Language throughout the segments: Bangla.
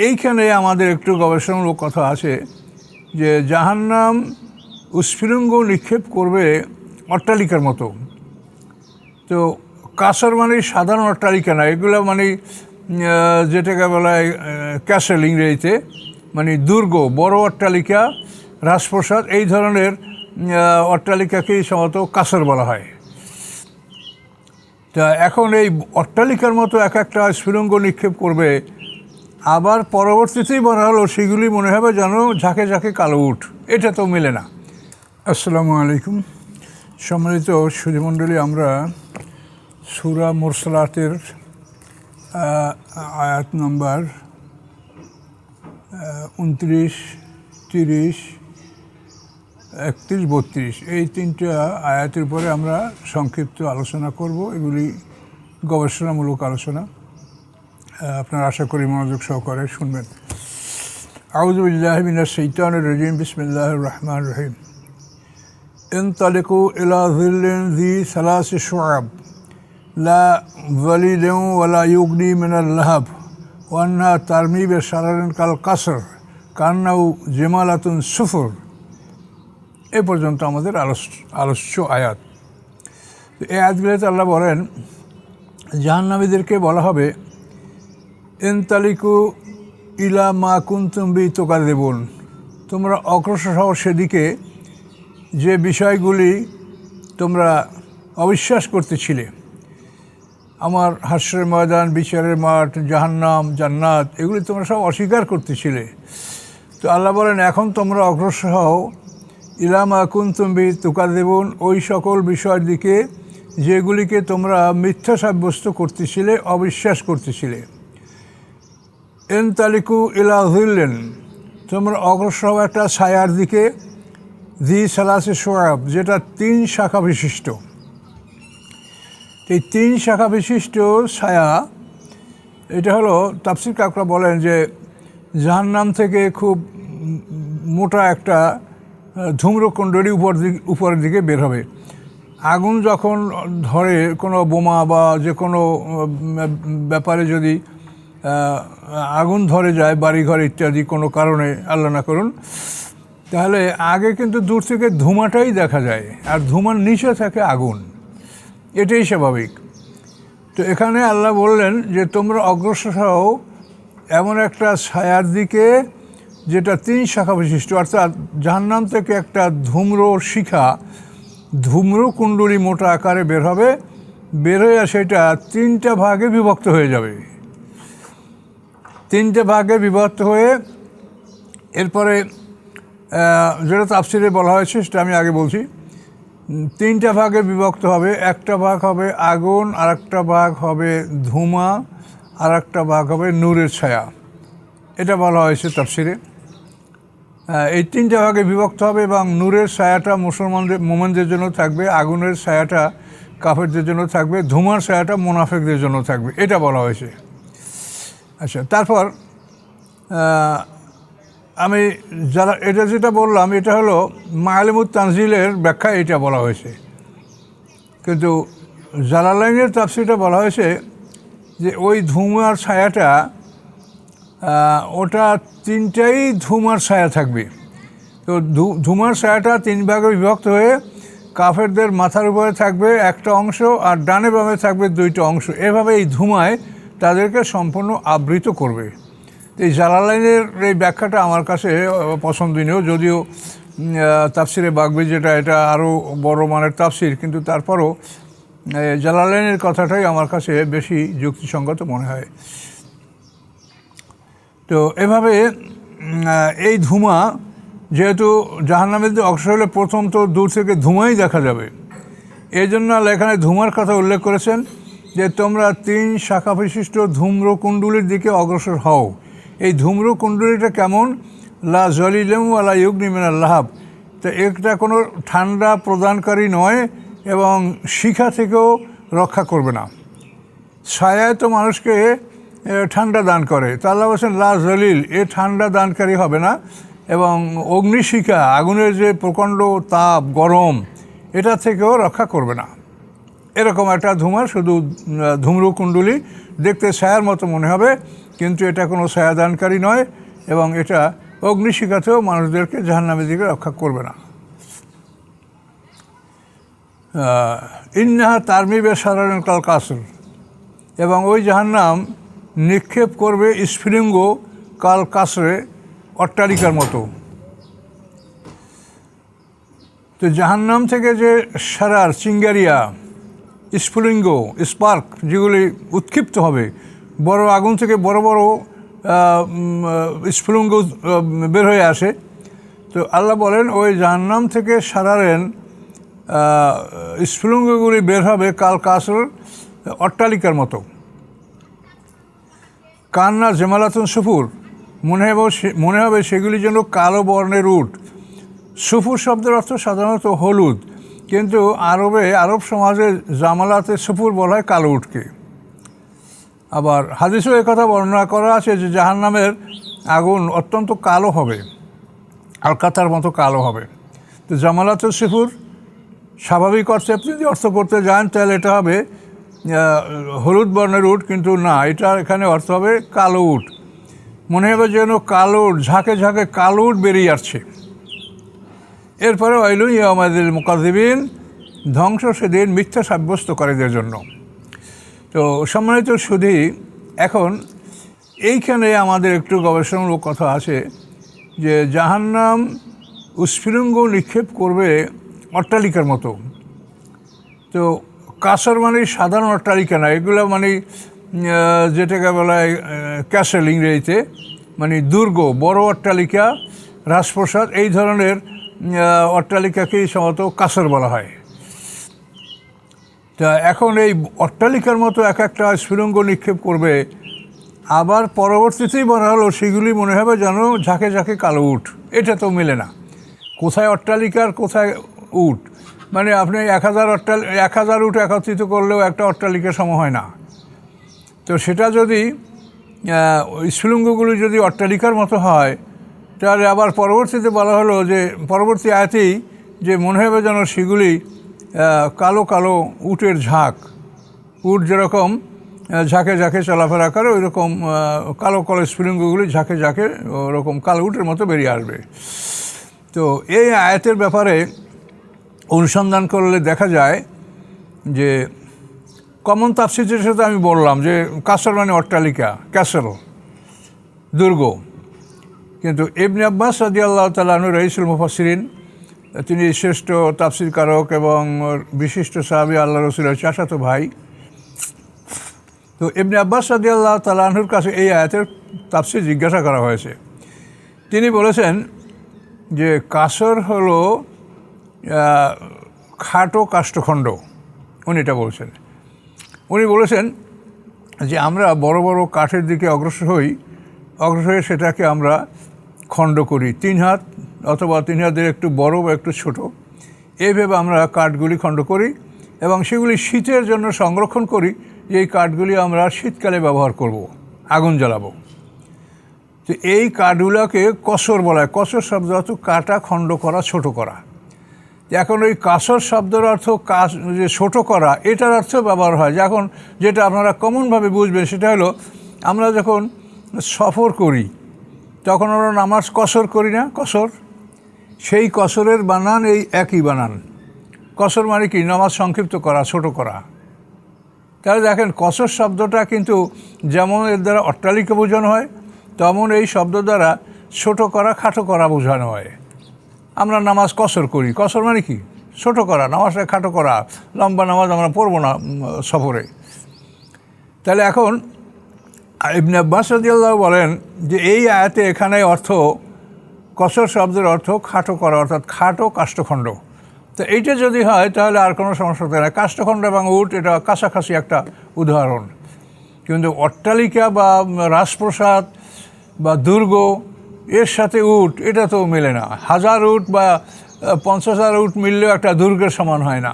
এইখানে আমাদের একটু গবেষণামূলক কথা আছে যে জাহান্নাম উৎস্ফুলিঙ্গ নিক্ষেপ করবে অট্টালিকার মতো। তো কাসর মানে সাধারণ অট্টালিকা না, এগুলো মানে যেটাকে বলা হয় ক্যাসেল ইংরেজিতে, মানে দুর্গ, বড় অট্টালিকা, রাজপ্রাসাদ, এই ধরনের অট্টালিকাকেই সম্ভবত কাসর বলা হয়। তা এখন এই অট্টালিকার মতো এক একটা স্ফুলিঙ্গ নিক্ষেপ করবে, আবার পরবর্তীতেই বলা হলো সেগুলি মনে হবে যেন ঝাঁকে ঝাঁকে কালো উট। এটা তো মেলে না। আসসালামু আলাইকুম সম্মানিত সুধীমণ্ডলী, আমরা সূরা মুরসালাতের আয়াত নম্বর 29, 30, 31, 32 এই তিনটা আয়াতের উপরে আমরা সংক্ষিপ্ত আলোচনা করব। এগুলি গবেষণামূলক আলোচনা, আপনারা আশা করি মনোযোগ সহকারে শুনবেন। আউযু বিল্লাহি মিনাশ শাইতানির রাজিম, বিসমিল্লাহির রহমানির রহিম। ইনতালিকু ইলা যিল্লিন যী সালাসি শুআব লা যালিলিন ওয়ালা ইউগনি মিনাল লাহাব ওয়া আন্নাহা তারমি বিশারারিন কাল কাসর কান্নাহু জিমালাতুন সুফুর। এ পর্যন্ত আমাদের আলোচ্য আয়াত। এই আয়াতগুলোতে আল্লাহ বলেন জাহান্নামীদেরকে বলা হবে ইনতালিকু ইলা মা কুনতুম বিহি তুকাযিবুন, তোমরা অগ্রসর হও সেদিকে যে বিষয়গুলি তোমরা অবিশ্বাস করতেছিলে। আমার হাসরের ময়দান, বিচারের মাঠ, জাহান্নাম, জান্নাত, এগুলি তোমরা সব অস্বীকার করতেছিলে। তো আল্লাহ বলেন এখন তোমরা অগ্রসর হও ইলা মা কুনতুম বিহি তুকাযিবুন, ওই সকল বিষয়ের দিকে যেগুলিকে তোমরা মিথ্যা সাব্যস্ত করতেছিলে, অবিশ্বাস করতেছিলে। ইনতালিকু ইলা যিল্লিন, তোমরা অগ্রসর হও একটা ছায়ার দিকে, যী সালাসি শুআব, যেটা 3 শাখা বিশিষ্ট। এই 3 শাখা বিশিষ্ট ছায়া, এটা হলো তাফসীর কাকরা বলেন যে জাহান্নাম থেকে খুব মোটা একটা ধূম্রকুণ্ডলী উপরের দিকে বের হবে। আগুন যখন ধরে কোনো বোমা বা যে কোনো ব্যাপারে যদি আগুন ধরে যায়, বাড়িঘর ইত্যাদি কোনো কারণে, আল্লাহ না করুন, তাহলে আগে কিন্তু দূর থেকে ধোঁয়াটাই দেখা যায়, আর ধোঁয়ার নিচে থাকে আগুন, এটাই স্বাভাবিক। তো এখানে আল্লাহ বললেন যে তোমরা অগ্রসর হও এমন একটা ছায়ার দিকে যেটা 3 শাখা বিশিষ্ট, অর্থাৎ জাহান্নাম থেকে একটা ধূম্র শিখা, ধূম্রকুণ্ডলী মোটা আকারে বের হবে, বের হয়ে সেটা 3টা ভাগে বিভক্ত হয়ে যাবে। 3টে ভাগে বিভক্ত হয়ে এরপরে যেটা তাফসীরে বলা হয়েছে সেটা আমি আগে বলছি। 3টা ভাগে বিভক্ত হবে, একটা ভাগ হবে আগুন, আর একটা ভাগ হবে ধোঁয়া, আর একটা ভাগ হবে নূরের ছায়া, এটা বলা হয়েছে তাফসীরে। এই 3টা ভাগে বিভক্ত হবে এবং নূরের ছায়াটা মুমিনদের জন্য থাকবে, আগুনের ছায়াটা কাফেরদের জন্য থাকবে, ধোঁয়ার ছায়াটা মুনাফিকদের জন্য থাকবে, এটা বলা হয়েছে। আচ্ছা, তারপর আমি যারা এটা যেটা বললাম এটা হলো মাআলিমুত তানজিলের ব্যাখ্যা, এটা বলা হয়েছে। কিন্তু জালালাইনের তাফসীরটা বলা হয়েছে যে ওই ধোঁয়ার ছায়াটা, ওটা 3টাই ধোঁয়ার ছায়া থাকবে। তো ধোঁয়ার ছায়াটা 3 ভাগে বিভক্ত হয়ে কাফেরদের মাথার উপরে থাকবে একটা অংশ, আর ডানে বামে থাকবে 2টা অংশ। এভাবে এই ধোঁয়ায় তাদেরকে সম্পূর্ণ আবৃত করবে। এই জালালাইনের এই ব্যাখ্যাটা আমার কাছে পছন্দনীয়, যদিও তাফসীরে বাগবী যেটা, এটা আরও বড় মানের তাফসীর, কিন্তু তারপরও জালালাইনের কথাটাই আমার কাছে বেশি যুক্তিসঙ্গত মনে হয়। তো এভাবে এই ধোঁয়া, যেহেতু জাহান্নামীদের অগ্রসর হলে প্রথম তো দূর থেকে ধোঁয়াই দেখা যাবে, এই জন্য আল্লাহ এখানে ধোঁয়ার কথা উল্লেখ করেছেন যে তোমরা 3 শাখা বিশিষ্ট ধূম্রকুণ্ডলীর দিকে অগ্রসর হও। এই ধূম্রকুণ্ডলীটা কেমন? লা যালিলিন ওয়ালা ইউগনি মিনাল লাহাব, তো এটা কোনো ঠান্ডা প্রদানকারী নয় এবং শিখা থেকেও রক্ষা করবে না। ছায়ায় তো মানুষকে ঠান্ডা দান করে, তা আল্লাহ বলছেন লা যালিল, এ ঠান্ডা দানকারী হবে না, এবং অগ্নিশিখা, আগুনের যে প্রচণ্ড তাপ, গরম, এটা থেকেও রক্ষা করবে না। এরকম একটা ধোঁয়া, শুধু ধূম্রকুণ্ডলী দেখতে ছায়ার মতো মনে হবে, কিন্তু এটা কোনো ছায়াদানকারী নয় এবং এটা অগ্নিশিখাতেও মানুষদেরকে জাহান্নামের দিকে রক্ষা করবে না। ইন্নাহা তারমি বিশরারিন কাল কাসর, এবং ওই জাহান্নাম নিক্ষেপ করবে স্ফুলিঙ্গ কাল কাসরে, অট্টালিকার মতো। তো জাহান্নাম থেকে যে সারার চিঙ্গারিয়া, স্ফুলিঙ্গ, স্পার্ক যেগুলি উৎক্ষিপ্ত হবে, বড় আগুন থেকে বড় বড় স্ফুলিঙ্গ বের হয়ে আসে। তো আল্লাহ বলেন ওই জাহান্নাম থেকে সারারেন স্ফুলিঙ্গগুলি বের হবে কাল কাসর, অট্টালিকার মতো। কান্না জেমালাতুন সুফুর, মনে হবে সেগুলি যেন কালো বর্ণের উট। সুফুর শব্দের অর্থ সাধারণত হলুদ, কিন্তু আরব সমাজে জামালাতে সুফুর বলা হয় কালো উটকে। আবার হাদিসেও একথা বর্ণনা করা আছে যে জাহান্নামের আগুন অত্যন্ত কালো হবে, আলকাতার মতো কালো হবে। তো জামালাতে সুফুর স্বাভাবিক অর্থে আপনি যদি অর্থ করতে যান তাহলে এটা হবে হলুদ বর্ণের উট, কিন্তু না, এটা এখানে অর্থ হবে কালো উট। মনে হবে যেন কালো উট, ঝাঁকে ঝাঁকে কালো উট বেরিয়ে আসছে। এরপরে ওয়াইলু ইয়াউমাইযিল মুকাযযিবিন, ধ্বংস সেদিন মিথ্যা সাব্যস্তকারীদের জন্য। তো সম্মানিত সুধী, এখন এইখানে আমাদের একটু গবেষণামূলক কথা আছে যে জাহান্নাম স্ফুলিঙ্গ নিক্ষেপ করবে অট্টালিকার মতো। তো কাসর মানে সাধারণ অট্টালিকা না, এগুলো মানে যেটাকে বলা হয় ক্যাসেল ইংরেজিতে, মানে দুর্গ, বড় অট্টালিকা, রাজপ্রাসাদ, এই ধরনের অট্টালিকাকেই সম্ভবত কাসর বলা হয়। তা এখন এই অট্টালিকার মতো এক একটা স্ফুলিঙ্গ নিক্ষেপ করবে, আবার পরবর্তীতেই বলা হলো সেগুলি মনে হবে যেন ঝাঁকে ঝাঁকে কালো উট। এটা তো মেলে না, কোথায় অট্টালিকার কোথায় উট। মানে আপনি 1000 উট একত্রিত করলেও একটা অট্টালিকার সম হয় না। তো সেটা যদি স্ফুলিঙ্গগুলি যদি অট্টালিকার মতো হয়, তাহলে আবার পরবর্তীতে বলা হলো যে পরবর্তী আয়াতেই যে মনে হবে যেন সেগুলি কালো কালো উটের ঝাঁক, উট যেরকম ঝাঁকে ঝাঁকে চলাফেরা করে ওই রকম কালো কালো স্ফুলিঙ্গগুলি ঝাঁকে ঝাঁকে ওরকম কালো উটের মতো বেরিয়ে আসবে। তো এই আয়াতের ব্যাপারে অনুসন্ধান করলে দেখা যায় যে কমন তাফসীরের সাথে আমি বললাম যে কাসর মানে অট্টালিকা, ক্যাসেল, দুর্গ। কিন্তু ইবনে আব্বাস রাদিয়াল্লাহু তাআলা আনহু রাইসুল মুফাসসিরিন, তিনি শ্রেষ্ঠ তাফসীরকারক এবং বিশিষ্ট সাহাবী আল্লাহ রাসূলের চাচাতো ভাই। তো ইবনে আব্বাস রাদিয়াল্লাহু তাআলা আনহুর কাছে এই আয়াতের তাফসীর জিজ্ঞাসা করা হয়েছে। তিনি বলেছেন যে কাসর হলো খাটো কাষ্ঠখণ্ড। উনি এটা বলছেন। উনি বলেছেন যে আমরা বড় বড় কাঠের দিকে অগ্রসর হয়ে সেটাকে আমরা খণ্ড করি, 3 হাত অথবা 3 হাতের একটু বড় বা একটু ছোট, এইভাবে আমরা কাঠগুলি খণ্ড করি এবং সেগুলি শীতের জন্য সংরক্ষণ করি, যে এই কাঠগুলি আমরা শীতকালে ব্যবহার করব, আগুন জ্বালাবো। তো এই কাঠগুলোকে কসর বলা হয়। কসর শব্দ অর্থ কাটা, খণ্ড করা, ছোট করা। এখন ওই কাসর শব্দের অর্থ যে ছোট করা, এটার অর্থ ব্যবহার হয়। এখন যেটা আপনারা কমনভাবে বুঝবেন সেটা হলো, আমরা যখন সফর করি তখন আমরা নামাজ কসর করি না, কসর, সেই কসরের বানান এই একই বানান। কসর মানে কি? নামাজ সংক্ষিপ্ত করা, ছোট করা। তাহলে দেখেন কসর শব্দটা কিন্তু যেমন এর দ্বারা অট্টালিকা বোঝানো হয়, তেমন এই শব্দ দ্বারা ছোট করা, খাটো করা বোঝানো হয়। আমরা নামাজ কসর করি, কসর মানে কি? ছোট করা, নামাজটা খাটো করা, লম্বা নামাজ আমরা পড়বো না সফরে। তাহলে এখন ইবনে আব্বাস রাদিয়াল্লাহু বলেন যে এই আয়াতে এখানে অর্থ, কসর শব্দের অর্থ খাটো করা, অর্থাৎ খাটো কাষ্ঠখণ্ড। তো এইটা যদি হয় তাহলে আর কোনো সমস্যা থাকে না। কাষ্ঠখণ্ড এবং উট এটা কাছাকাছি একটা উদাহরণ, কিন্তু অট্টালিকা বা রাজপ্রাসাদ বা দুর্গ এর সাথে উট এটা তো মেলে না। 1000 উট বা 50,000 উট মিললেও একটা দুর্গের সমান হয় না।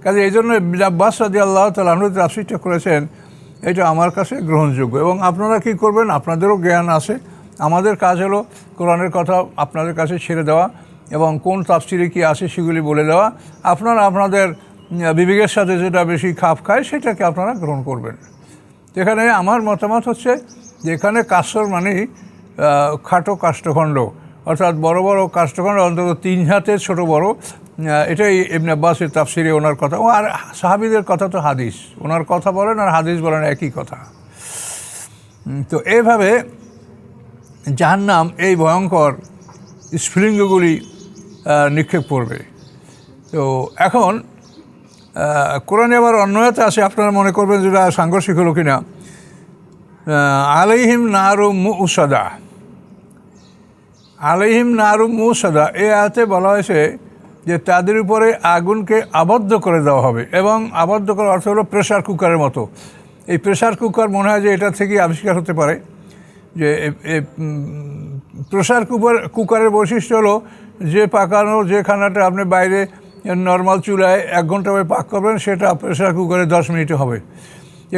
কাজে এই জন্য ইবনে আব্বাস রাদিয়াল্লাহু তাআলা আনহু তাফসীরটা করেছেন, এটা আমার কাছে গ্রহণযোগ্য। এবং আপনারা কি করবেন? আপনাদেরও জ্ঞান আছে, আমাদের কাজ হলো কোরআনের কথা আপনাদের কাছে ছেড়ে দেওয়া এবং কোন তাফসীরে কি আছে সেগুলি বলে দেওয়া। আপনারা আপনাদের বিবেকের সাথে যেটা বেশি খাপ খায় সেটাকে আপনারা গ্রহণ করবেন। এখানে আমার মতামত হচ্ছে যে এখানে কাসর মানে খাটো কাষ্ঠখণ্ড, অর্থাৎ বড় বড় কাষ্ঠখণ্ড অন্তত 3 হাতের ছোট বড়। এটাই ইবনে আব্বাসের তাফসিরে ওনার কথা। আর সাহাবীদের কথা তো হাদিস, ওনার কথা বলেন আর হাদিস বলেন একই কথা। তো এইভাবে জাহান্নাম এই ভয়ঙ্কর স্ফুলিঙ্গগুলি নিক্ষেপ করবে। তো এখন কোরআনে আবার অন্যতে আছে, আপনারা মনে করবেন যেটা সাংঘর্ষিক হলো কিনা, আলাইহিম নারু মুসাদা, আলাইহিম নারু মুসাদা, এই আয়াতে বলা হয়েছে যে তাদের উপরে আগুনকে আবদ্ধ করে দেওয়া হবে। এবং আবদ্ধ করার অর্থ হলো প্রেশার কুকারের মতো। এই প্রেশার কুকার মনে হয় যে এটা থেকেই আবিষ্কার হতে পারে। যে প্রেশার কুকারের বৈশিষ্ট্য হলো যে পাকানো যে খানাটা আপনি বাইরে নর্মাল চুলায় 1 ঘন্টা পাক করবেন, সেটা প্রেশার কুকারে 10 মিনিটে হবে।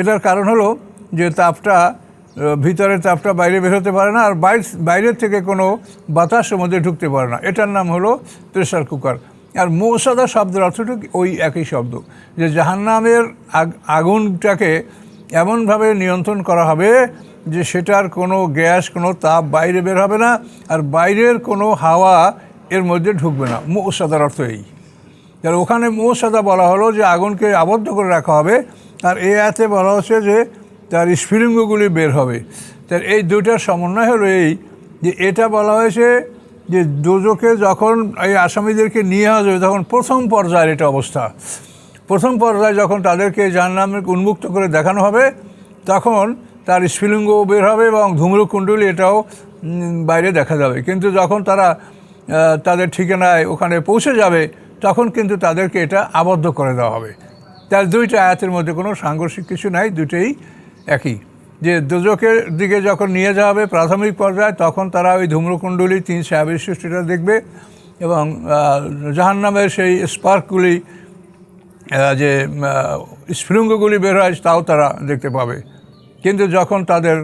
এটার কারণ হলো যে তাপটা, ভিতরের তাপটা বাইরে বের হতে পারে না, আর বাইরের থেকে কোনো বাতাসের মধ্যে ঢুকতে পারে না। এটার নাম হলো প্রেশার কুকার। আর মুসাদা শব্দের অর্থটা ওই একই শব্দ, যে জাহান্নামের আগুনটাকে এমনভাবে নিয়ন্ত্রণ করা হবে যে সেটার কোনো গ্যাস, কোনো তাপ বাইরে বের হবে না, আর বাইরের কোনো হাওয়া এর মধ্যে ঢুকবে না। মুসাদার অর্থ এই। তার ওখানে মুসাদা বলা হলো যে আগুনকে আবদ্ধ করে রাখা হবে, আর এই আয়াতে বলা হচ্ছে যে তার স্ফুলিঙ্গগুলি বের হবে। তার এই দুইটার সমন্বয় হলো এই যে এটা বলা হয়েছে যে দোজখে যখন এই আসামিদেরকে নিয়ে আসা যাবে তখন প্রথম পর্যায়ের এটা অবস্থা। প্রথম পর্যায়ে যখন তাদেরকে জাহান্নামে উন্মুক্ত করে দেখানো হবে তখন তার স্ফুলিঙ্গও বের হবে এবং ধূম্রকুণ্ডলী এটাও বাইরে দেখা যাবে। কিন্তু যখন তারা তাদের ঠিকানায় ওখানে পৌঁছে যাবে তখন কিন্তু তাদেরকে এটা আবদ্ধ করে দেওয়া হবে। তার দুইটা আয়াতের মধ্যে কোনো সাংঘর্ষিক কিছু নাই, দুটোই একই। যে দোজখের দিকে যখন নিয়ে যাওয়া হবে প্রাথমিক পর্যায়ে তখন তারা ওই ধূম্রকুণ্ডলী 366টা দেখবে এবং জাহান্নামের সেই স্পার্কগুলি, যে স্ফুলিঙ্গগুলি বের হয় তাও তারা দেখতে পাবে। কিন্তু যখন তাদের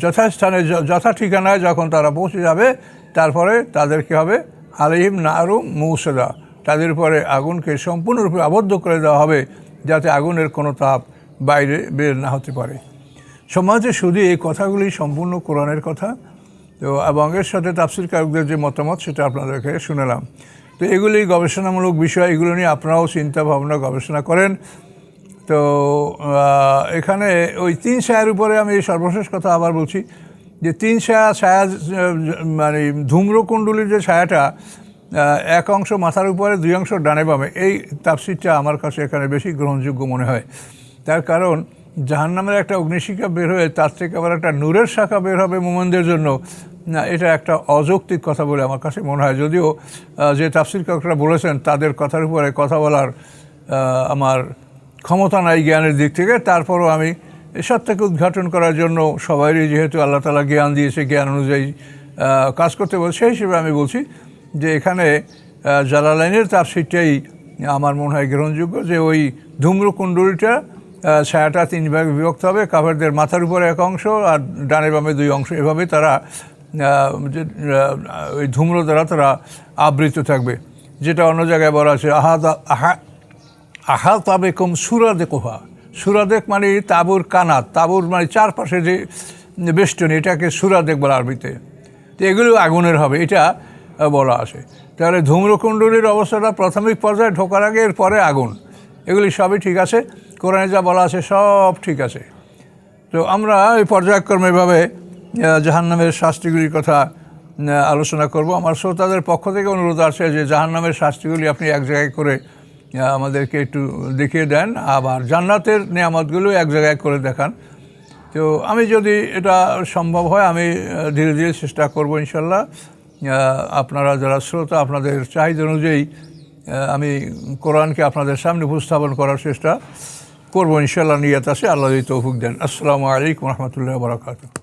যথাস্থানে যথা ঠিকানায় যখন তারা পৌঁছে যাবে তারপরে তাদেরকে হবে আলাইহিম নারু মুসাদা, তাদের উপরে আগুনকে সম্পূর্ণরূপে আবদ্ধ করে দেওয়া হবে যাতে আগুনের কোনো তাপ বাইরে বের না হতে পারে। সমাজে শুধু এই কথাগুলি সম্পূর্ণ কোরআনের কথা। তো এবং এর সাথে তাফসীরকারদের যে মতামত সেটা আপনাদেরকে শুনলাম। তো এগুলি গবেষণামূলক বিষয়, এগুলো নিয়ে আপনারাও চিন্তা ভাবনা গবেষণা করেন। তো এখানে ওই 3 ছায়ার উপরে আমি সর্বশেষ কথা আবার বলছি যে 3 ছায়া মানে ধূম্রকুণ্ডলীর যে ছায়াটা, এক অংশ মাথার উপরে, 2 অংশ ডানে বামে, এই তাফসীরটা আমার কাছে এখানে বেশি গ্রহণযোগ্য মনে হয়। তার কারণ জাহান্নামের একটা অগ্নিশিখা বের হয়ে তার থেকে আবার একটা নূরের শাখা বের হবে মুমিনদের জন্য, না এটা একটা অযৌক্তিক কথা বলে আমার কাছে মনে হয়। যদিও যে তাফসীরকাররা বলেছেন তাদের কথার উপরে কথা বলার আমার ক্ষমতা নাই জ্ঞানের দিক থেকে, তারপরও আমি এই সত্যকে উদ্ঘাটন করার জন্য সবারই যেহেতু আল্লাহ তাআলা জ্ঞান দিয়েছে, জ্ঞান অনুযায়ী কাজ করতে বলছে, সেই হিসেবে আমি বলছি যে এখানে জালালাইনের তাফসীরটাই আমার মনে হয় গ্রহণযোগ্য। যে ওই ধূম্রকুণ্ডলীটা ছায়াটা 3 ভাগে বিভক্ত হবে, কাফেরদের মাথার উপরে এক অংশ আর ডানে বামে 2 অংশ, এভাবে তারা ওই ধূম্র দ্বারা তারা আবৃত থাকবে। যেটা অন্য জায়গায় বলা আছে আহাতাবেকুম সুরাদেকুহা। সুরাদেক মানে তাঁবুর কানাত, তাঁবুর মানে চারপাশে যে বেষ্টনী, এটাকে সুরাদেক বলা আরবিতে। তো এগুলো আগুনের হবে এটা বলা আছে। তাহলে ধূম্রকুণ্ডলীর অবস্থাটা প্রাথমিক পর্যায়ে ঢোকার আগে এর পরে আগুন, এগুলি সবই ঠিক আছে, কোরআনে যা বলা আছে সব ঠিক আছে। তো আমরা এই পর্যায়ক্রমে এভাবে জাহান্নামের শাস্তিগুলির কথা আলোচনা করব। আমার শ্রোতাদের পক্ষ থেকে অনুরোধ আছে যে জাহান্নামের শাস্তিগুলি আপনি এক জায়গায় করে আমাদেরকে একটু দেখিয়ে দেন, আবার জান্নাতের নিয়ামতগুলো এক জায়গায় করে দেখান। তো আমি যদি এটা সম্ভব হয় আমি ধীরে ধীরে চেষ্টা করব ইনশাল্লাহ। আপনারা যারা শ্রোতা আপনাদের চাহিদা অনুযায়ী আমি কোরআনকে আপনাদের সামনে উপস্থাপন করার চেষ্টা করব ইনশাল্লাহ। নিয়ত আছে, আল্লাহ তৌফিক দেন। আসসালামু আলাইকুম রহমতুল্লাহ বারাকাতুহু।